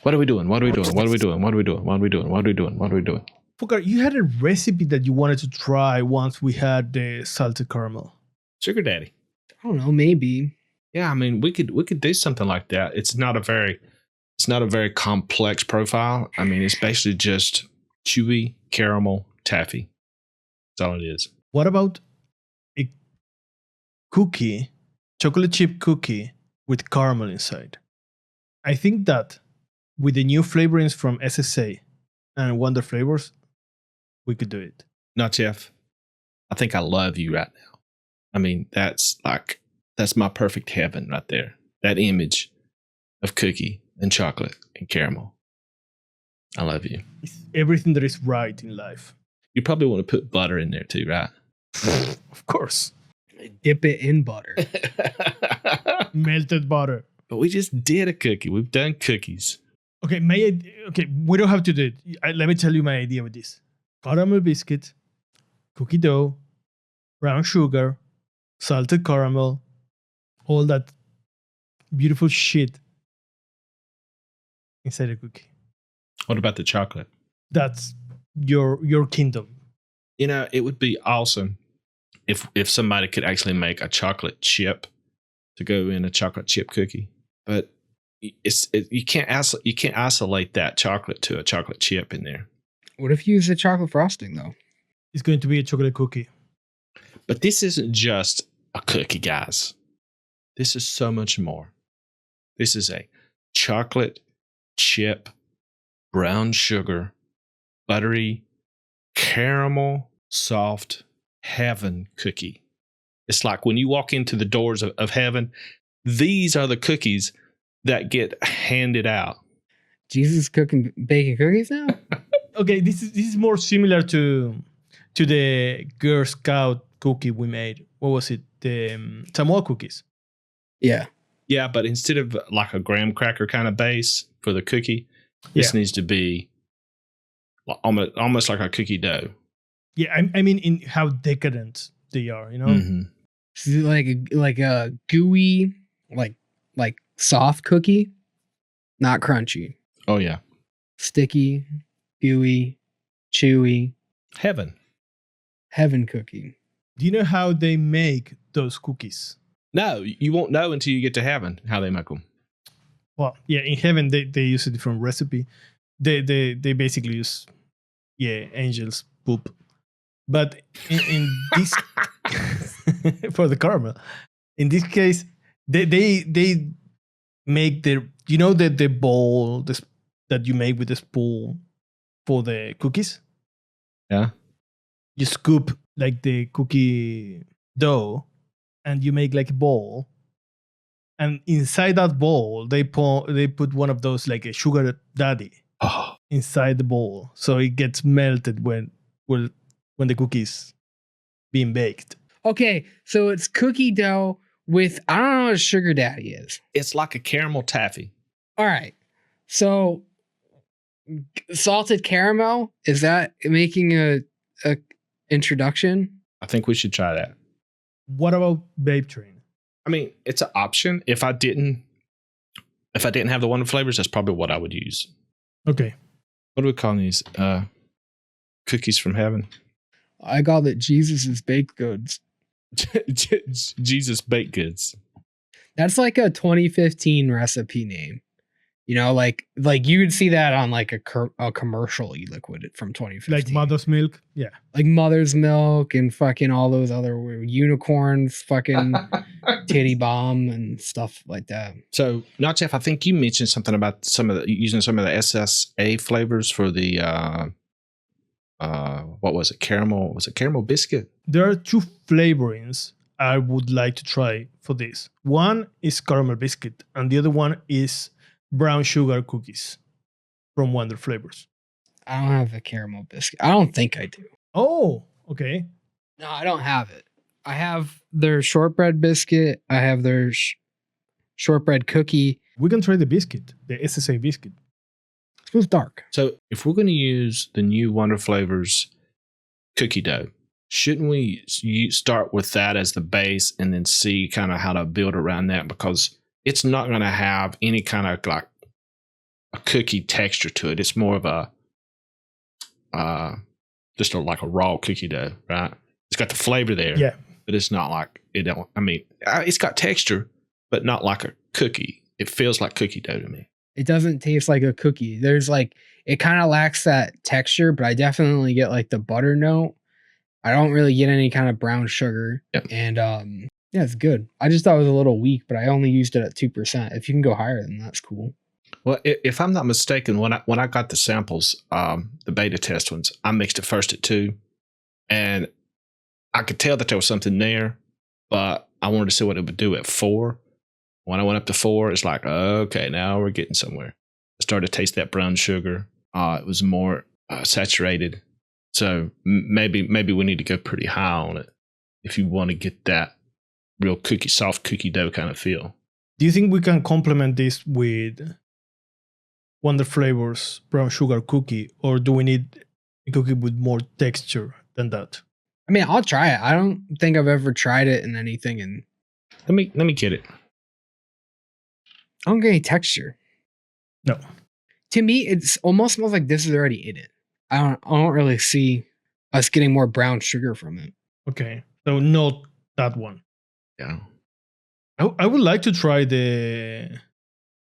What are we doing? What are we doing? What are we doing? What are we doing? What are we doing? What are we doing? What are we doing? Fukar, you had a recipe that you wanted to try once we had the salted caramel. Sugar daddy. I don't know, maybe. Yeah, I mean, we could do something like that. It's not a very complex profile. I mean, it's basically just chewy caramel taffy. That's all it is. What about a cookie, chocolate chip cookie with caramel inside? I think that with the new flavorings from SSA and Wonder Flavors, we could do it. No, Jeff, I think I love you right now. I mean, that's my perfect heaven right there. That image of cookie and chocolate and caramel. I love you. It's everything that is right in life. You probably want to put butter in there too, right? Of course. Dip it in butter. Melted butter. But we just did a cookie. We've done cookies. Okay, we don't have to do it. Let me tell you my idea with this. Caramel biscuit, cookie dough, brown sugar, salted caramel, all that beautiful shit inside a cookie. What about the chocolate? That's your kingdom. You know, it would be awesome if somebody could actually make a chocolate chip to go in a chocolate chip cookie. But you can't isolate that chocolate to a chocolate chip in there. What if you use the chocolate frosting though? It's going to be a chocolate cookie. But this isn't just a cookie, guys. This is so much more. This is a chocolate chip, brown sugar, buttery, caramel, soft heaven cookie. It's like when you walk into the doors of heaven, these are the cookies that get handed out. Jesus baking cookies now? Okay, this is more similar to the Girl Scout cookie we made. What was it? The Samoa cookies. Yeah. Yeah, but instead of like a graham cracker kind of base for the cookie, this needs to be almost like a cookie dough. Yeah, I mean in how decadent they are, you know? Mm-hmm. Like a gooey, like soft cookie, not crunchy. Oh yeah. Sticky, gooey, chewy. Heaven Cookie. Do you know how they make those cookies? No, you won't know until you get to heaven how they make them. Well, yeah, in heaven they use a different recipe. They basically use angels poop. But in this for the caramel, in this case, they make the bowl that you make with the spoon for the cookies. Yeah. You scoop like the cookie dough, and you make like a bowl. And inside that bowl, they put one of those like a sugar daddy inside the bowl, so it gets melted when the cookie's being baked. Okay, so it's cookie dough with, I don't know what a sugar daddy is. It's like a caramel taffy. All right, so salted caramel, is that making a introduction? I think we should try that. What about Babe Train? I mean, it's an option. If I didn't have the Wonder Flavors, that's probably what I would use. Okay. What do we call these? Cookies from heaven. I call it Jesus's baked goods. Jesus baked goods. That's like a 2015 recipe name. You know, like you would see that on like a commercial Eliquid from 2015. Like Mother's Milk? Yeah. Like Mother's Milk and fucking all those other unicorns, fucking titty bomb and stuff like that. So, not Jeff, I think you mentioned something about using some of the SSA flavors for the what was it? Caramel? Was it caramel biscuit? There are two flavorings I would like to try for this. One is caramel biscuit, and the other one is brown sugar cookies from Wonder Flavors. I don't have a caramel biscuit. I don't think I do. Oh, okay. No, I don't have it. I have their shortbread biscuit. I have their shortbread cookie. We can try the biscuit, the SSA biscuit. It goes dark. So if we're going to use the new Wonder Flavors cookie dough, shouldn't we start with that as the base and then see kind of how to build around that? Because it's not going to have any kind of like cookie texture to it. It's more of a just like a raw cookie dough, right? It's got the flavor there, Yeah. but it's not like it. Don't. I mean, it's got texture, but not like a cookie. It feels like cookie dough to me. It doesn't taste like a cookie. There's like, it kind of lacks that texture, but I definitely get like the butter note. I don't really get any kind of brown sugar. Yep. And yeah, it's good. I just thought it was a little weak, but I only used it at 2%. If you can go higher than that's cool. Well, if I'm not mistaken, when I got the samples, the beta test ones, I mixed it first at 2, and I could tell that there was something there, but I wanted to see what it would do at 4. When I went up to 4, it's like, okay, now we're getting somewhere. I started to taste that brown sugar. It was more saturated. So maybe we need to go pretty high on it if you want to get that real soft cookie dough kind of feel. Do you think we can complement this with Wonder Flavors brown sugar cookie, or do we need a cookie with more texture than that? I mean, I'll try it. I don't think I've ever tried it in anything, and Let me get it. I don't get any texture. No. To me, it's almost smells like this is already in it. I don't really see us getting more brown sugar from it. Okay, so not that one. Yeah. I would like to try the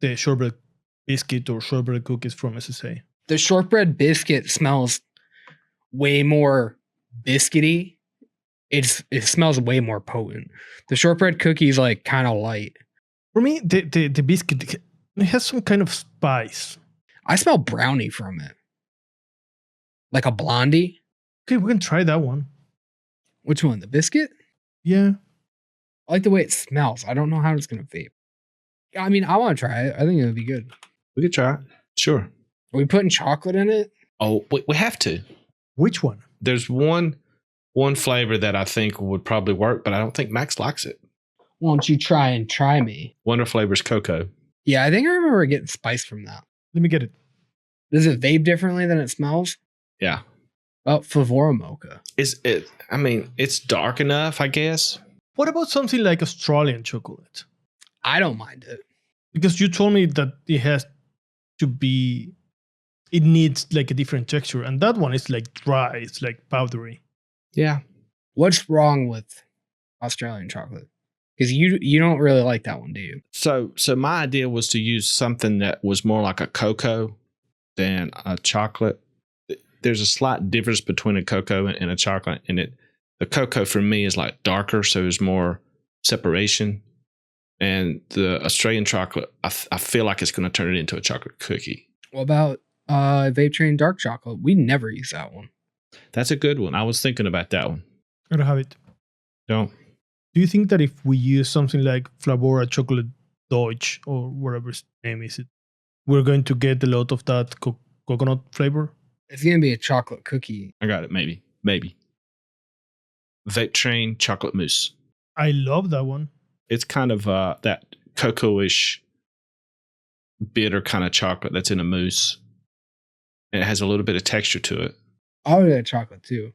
shortbread biscuit or shortbread cookies from SSA. The shortbread biscuit smells way more biscuity. It smells way more potent. The shortbread cookie is like kind of light. For me, the biscuit, it has some kind of spice. I smell brownie from it. Like a blondie. Okay, we can try that one. Which one? The biscuit? Yeah. I like the way it smells. I don't know how it's going to vape. I mean, I want to try it. I think it would be good. We could try it. Sure. Are we putting chocolate in it? Oh, we have to. Which one? There's one flavor that I think would probably work, but I don't think Max likes it. Why don't you try me? Wonder Flavor's cocoa. Yeah, I think I remember getting spice from that. Let me get it. Does it vape differently than it smells? Yeah. Oh, Flavora Mocha. I mean, it's dark enough, I guess. What about something like Australian chocolate? I don't mind it. Because you told me that it needs like a different texture, and that one is like dry, it's like powdery. Yeah. What's wrong with Australian chocolate? Because you don't really like that one, do you? So my idea was to use something that was more like a cocoa than a chocolate. There's a slight difference between a cocoa and a chocolate, and the cocoa for me is like darker, so there's more separation. And the Australian chocolate, I feel like it's going to turn it into a chocolate cookie. What about Vape Train Dark Chocolate? We never use that one. That's a good one. I was thinking about that one. I don't have it. Don't. Do you think that if we use something like Flavora Chocolate Deutsch or whatever its name is, we're going to get a lot of that coconut flavor? It's going to be a chocolate cookie. I got it. Maybe. Vape Train Chocolate Mousse. I love that one. It's kind of that cocoa-ish, bitter kind of chocolate that's in a mousse. And it has a little bit of texture to it. I would add chocolate too.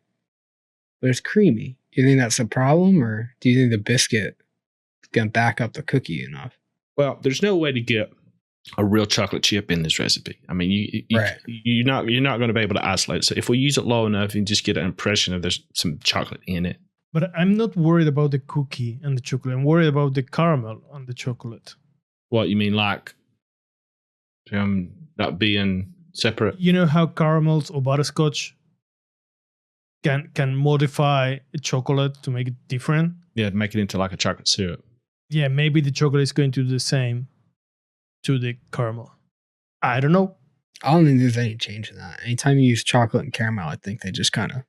But it's creamy. Do you think that's a problem, or do you think the biscuit is going to back up the cookie enough? Well, there's no way to get a real chocolate chip in this recipe. I mean, Right. you're not going to be able to isolate it. So if we use it low enough, you can just get an impression of there's some chocolate in it. But I'm not worried about the cookie and the chocolate. I'm worried about the caramel and the chocolate. What, you mean like not being separate? You know how caramels or butterscotch can modify a chocolate to make it different? Yeah, to make it into like a chocolate syrup. Yeah, maybe the chocolate is going to do the same to the caramel. I don't know. I don't think there's any change in that. Anytime you use chocolate and caramel, I think they just kind of...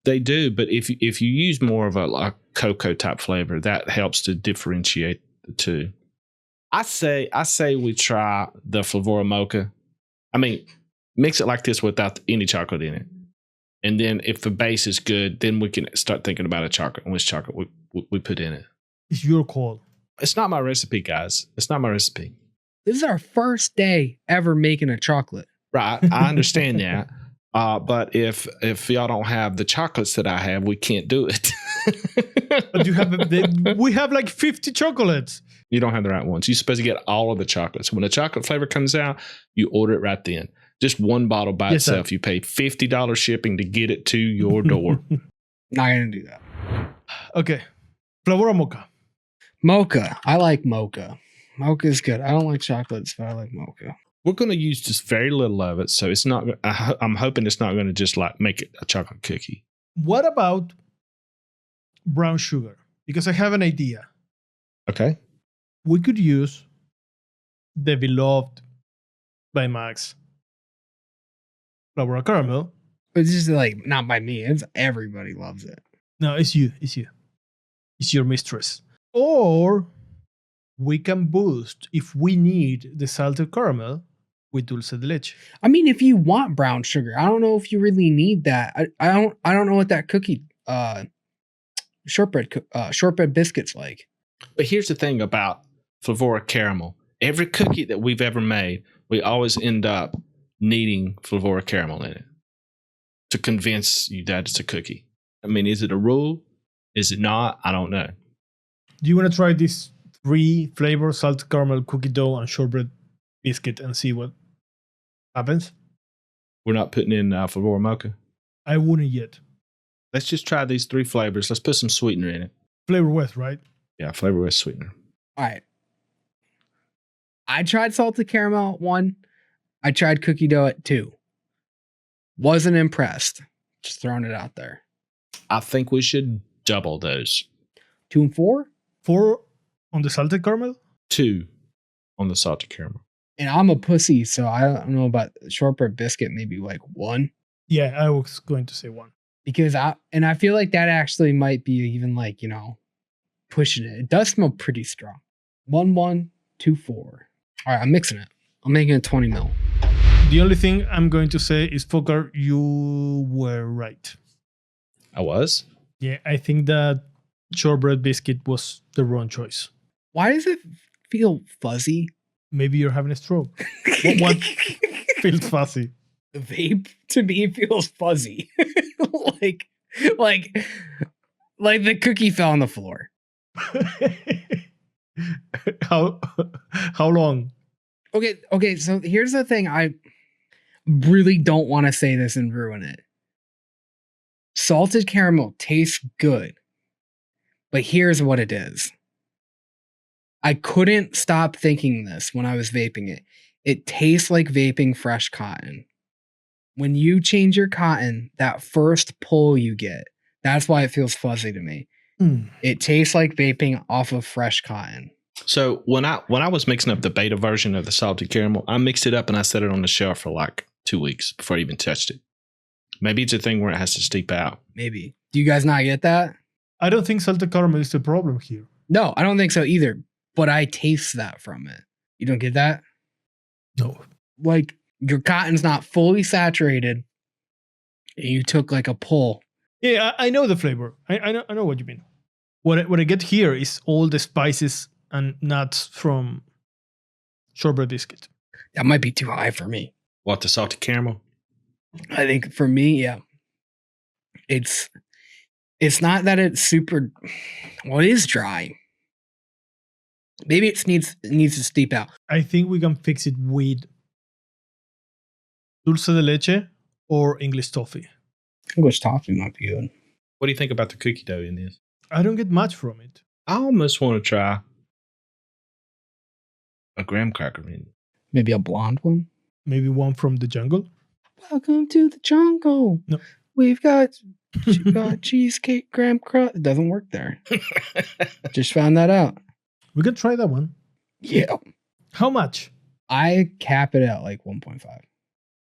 They do, but if you use more of a like cocoa type flavor, that helps to differentiate the two. I say we try the Flavora Mocha. I mean, mix it like this without any chocolate in it. And then if the base is good, then we can start thinking about a chocolate and which chocolate we put in it. It's your call. It's not my recipe, guys. It's not my recipe. This is our first day ever making a chocolate. Right. I understand that. But if y'all don't have the chocolates that I have, we can't do it. But we have like 50 chocolates. You don't have the right ones. You're supposed to get all of the chocolates. When the chocolate flavor comes out, you order it right then. Just one bottle by Yes, sir. itself. You pay $50 shipping to get it to your door. Not gonna do that. Okay. Flavor or mocha? Mocha. I like mocha. Mocha is good. I don't like chocolates, but I like mocha. We're going to use just very little of it, so it's not. I'm hoping it's not going to just like make it a chocolate cookie. What about brown sugar? Because I have an idea. Okay. We could use the beloved by Max flour caramel. But it's just like not by me. It's everybody loves it. No, it's you. It's you. It's your mistress. Or we can boost if we need the salted caramel with dulce de leche. I mean, if you want brown sugar, I don't know if you really need that. I don't know what that cookie shortbread biscuit's like. But here's the thing about Flavora caramel. Every cookie that we've ever made, we always end up needing Flavora caramel in it to convince you that it's a cookie. I mean, is it a rule? Is it not? I don't know. Do you want to try these 3 flavors, salted caramel, cookie dough, and shortbread biscuit and see what happens? We're not putting in Flavora mocha. I wouldn't yet. Let's just try these 3 flavors. Let's put some sweetener in it. Flavor West, right? Yeah, flavor with sweetener. All right. I tried salted caramel at 1. I tried cookie dough at 2. Wasn't impressed. Just throwing it out there. I think we should double those. 2 and 4? 4 on the salted caramel? 2 on the salted caramel. And I'm a pussy, so I don't know about shortbread biscuit, maybe like 1. Yeah, I was going to say 1. Because I feel like that actually might be even like, pushing it. It does smell pretty strong. 1, 1, 2, 4. All right, I'm mixing it. I'm making it 20 mil. The only thing I'm going to say is, Fokker, you were right. I was? Yeah, I think that shortbread biscuit was the wrong choice. Why does it feel fuzzy? Maybe you're having a stroke. What feels fuzzy? The vape to me feels fuzzy. like the cookie fell on the floor. How long? Okay, so here's the thing. I really don't want to say this and ruin it. Salted caramel tastes good, but here's what it is. I couldn't stop thinking this when I was vaping it. It tastes like vaping fresh cotton. When you change your cotton, that first pull you get, that's why it feels fuzzy to me. It tastes like vaping off of fresh cotton. So when I was mixing up the beta version of the salted caramel, I mixed it up and I set it on the shelf for like 2 weeks before I even touched it. Maybe it's a thing where it has to steep out. Maybe. Do you guys not get that? I don't think salted caramel is the problem here. No, I don't think so either. But I taste that from it. You don't get that? No. Like your cotton's not fully saturated, and you took like a pull. Yeah, I know the flavor. I know what you mean. What I get here is all the spices and nuts from shortbread biscuit. That might be too high for me. What, the salted caramel? I think for me, yeah. It's not that it's super. Well, it is dry. Maybe it needs to steep out. I think we can fix it with dulce de leche or English toffee. English toffee might be good. What do you think about the cookie dough in this? I don't get much from it. I almost want to try a graham cracker in it. Maybe a blonde one. Maybe one from the jungle. Welcome to the jungle. No. We've got cheesecake graham crust. It doesn't work there. Just found that out. We can try that one. Yeah. How much? I cap it at like 1.5.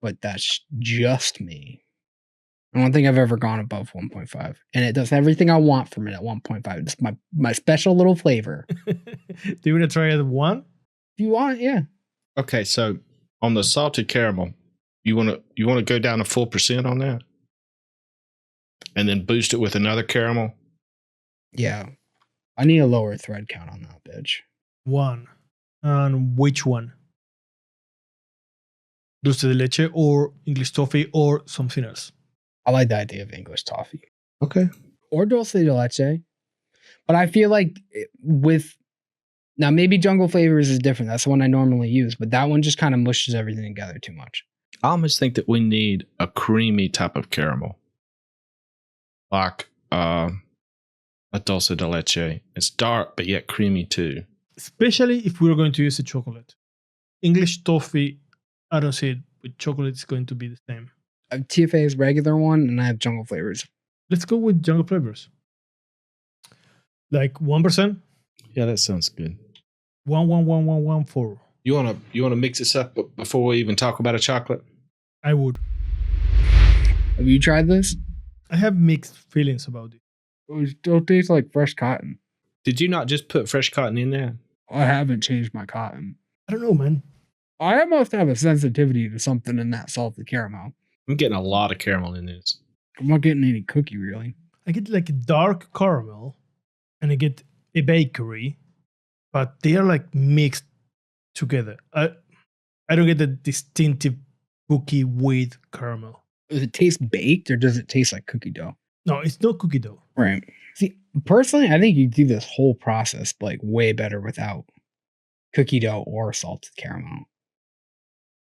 But that's just me. I don't think I've ever gone above 1.5. And it does everything I want from it at 1.5. It's my special little flavor. Do you want to try it at 1? If you want, yeah. Okay, so on the salted caramel, you want to go down to 4% on that? And then boost it with another caramel? Yeah. I need a lower thread count on that bitch. 1. And which one? Dulce de leche or English toffee or something else? I like the idea of English toffee. Okay. Or dulce de leche. But I feel like with Now, maybe Jungle Flavors is different. That's the one I normally use, but that one just kind of mushes everything together too much. I almost think that we need a creamy type of caramel. Like a dulce de leche. It's dark, but yet creamy too. Especially if we're going to use a chocolate. English toffee, I don't see it with chocolate. It's going to be the same. I have TFA's regular one, and I have Jungle Flavors. Let's go with Jungle Flavors. Like 1%? Yeah, that sounds good. 1. You wanna mix this up before we even talk about a chocolate? I would. Have you tried this? I have mixed feelings about it. It still tastes like fresh cotton. Did you not just put fresh cotton in there? I haven't changed my cotton. I don't know, man. I must have a sensitivity to something in that salted caramel. I'm getting a lot of caramel in this. I'm not getting any cookie, really. I get like a dark caramel and I get a bakery, but they are like mixed together. I don't get the distinctive cookie with caramel. Does it taste baked or does it taste like cookie dough? No, it's not cookie dough. Right. See, personally, I think you do this whole process like way better without cookie dough or salted caramel.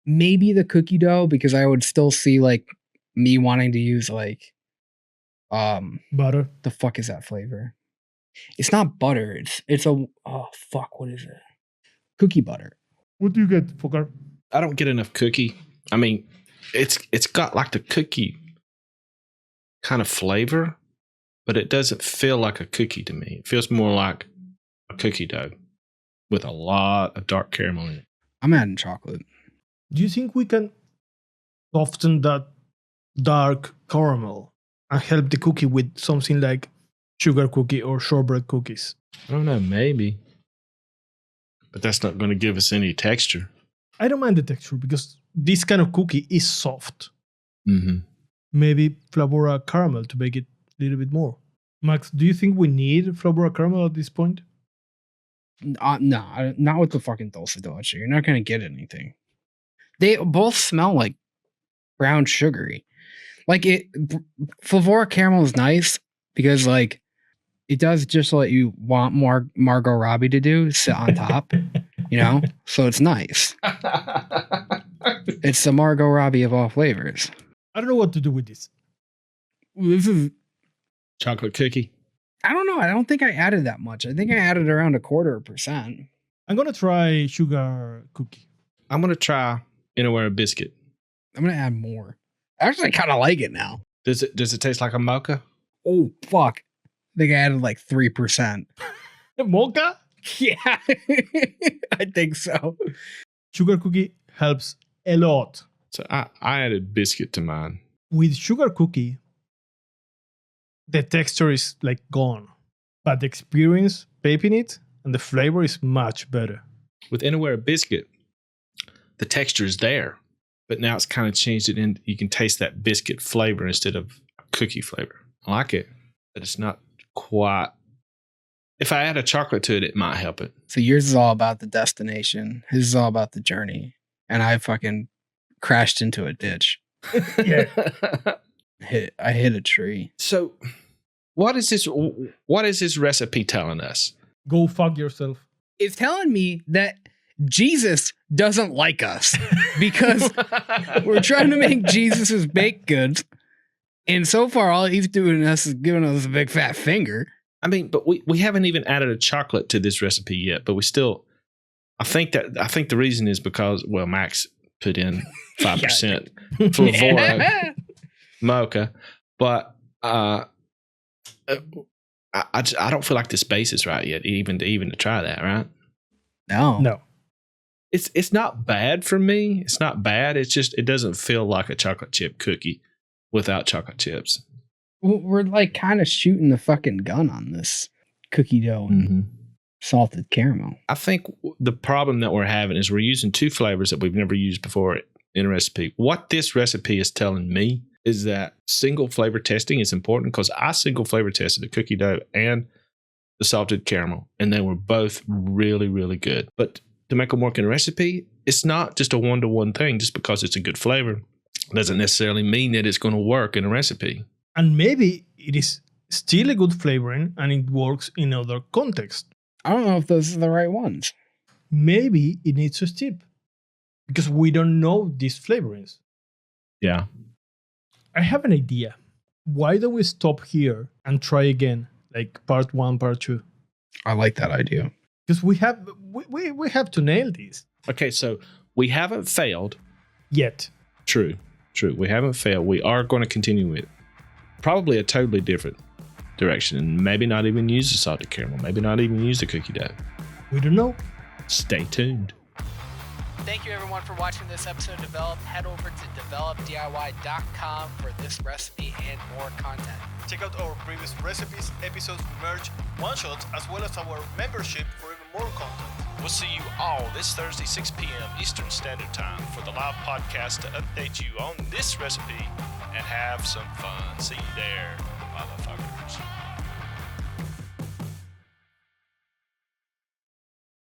Maybe the cookie dough, because I would still see like me wanting to use like Butter. the fuck is that flavor? It's not butter. It's a what is it? Cookie butter. What do you get, Fokar? I don't get enough cookie. I mean, it's got like the cookie kind of flavor, but it doesn't feel like a cookie to me. It feels more like a cookie dough with a lot of dark caramel in it. I'm adding chocolate. Do you think we can soften that dark caramel and help the cookie with something like sugar cookie or shortbread cookies? I don't know, maybe. But that's not going to give us any texture. I don't mind the texture because this kind of cookie is soft. Mm-hmm. Maybe Flavora caramel to make it a little bit more. Max, do you think we need Flavora caramel at this point? No, not with the fucking dulce de leche. You're not going to get anything. They both smell like brown sugary. Like Flavora caramel is nice because like it does just what you want more Margot Robbie to do, sit on top, you know? So it's nice. It's the Margot Robbie of all flavors. I don't know what to do with this. This is Chocolate cookie. I don't know. I don't think I added that much. I think I added around 0.25%. I'm going to try sugar cookie. I'm going to try Innerwear biscuit. I'm going to add more. Actually, I kind of like it now. Does it taste like a mocha? Oh, fuck. I think I added like 3%. Mocha? Yeah, I think so. Sugar cookie helps a lot. So I added biscuit to mine. With sugar cookie, the texture is like gone, but the experience, vaping it, and the flavor is much better. With Innerwear biscuit, the texture is there, but now it's kind of changed it in. You can taste that biscuit flavor instead of cookie flavor. I like it, but it's not quite. If I add a chocolate to it, it might help it. So yours is all about the destination. His is all about the journey. And I fucking crashed into a ditch. Yeah. I hit a tree. So what is this recipe telling us? Go fuck yourself. It's telling me that Jesus doesn't like us because we're trying to make Jesus's baked goods. And so far, all he's doing us is giving us a big fat finger. I mean, but we haven't even added a chocolate to this recipe yet, but we still, I think the reason is because, well, Max put in 5% Flavora mocha, but I don't feel like the space is right yet, even to try that, right? No. It's not bad for me. It's not bad. It's just it doesn't feel like a chocolate chip cookie without chocolate chips. We're like kind of shooting the fucking gun on this cookie dough and salted caramel. I think the problem that we're having is we're using two flavors that we've never used before in a recipe. What this recipe is telling me is that single flavor testing is important because I single flavor tested the cookie dough and the salted caramel, and they were both really, really good. But to make them work in a recipe, it's not just a one-to-one thing. Just because it's a good flavor doesn't necessarily mean that it's going to work in a recipe. And maybe it is still a good flavoring and it works in other contexts. I don't know if those are the right ones. Maybe it needs to steep because we don't know these flavorings. Yeah. I have an idea. Why don't we stop here and try again, like part 1, part 2? I like that idea. Because we have to nail these. Okay, so we haven't failed. Yet. True. We haven't failed. We are going to continue with probably a totally different direction and maybe not even use the salted caramel. Maybe not even use the cookie dough. We don't know. Stay tuned. Thank you everyone for watching this episode of Develop. Head over to developdiy.com for this recipe and more content. Check out our previous recipes, episodes, merch, one-shots, as well as our membership for even more content. We'll see you all this Thursday, 6 p.m. Eastern Standard Time for the live podcast to update you on this recipe and have some fun. See you there, motherfucker.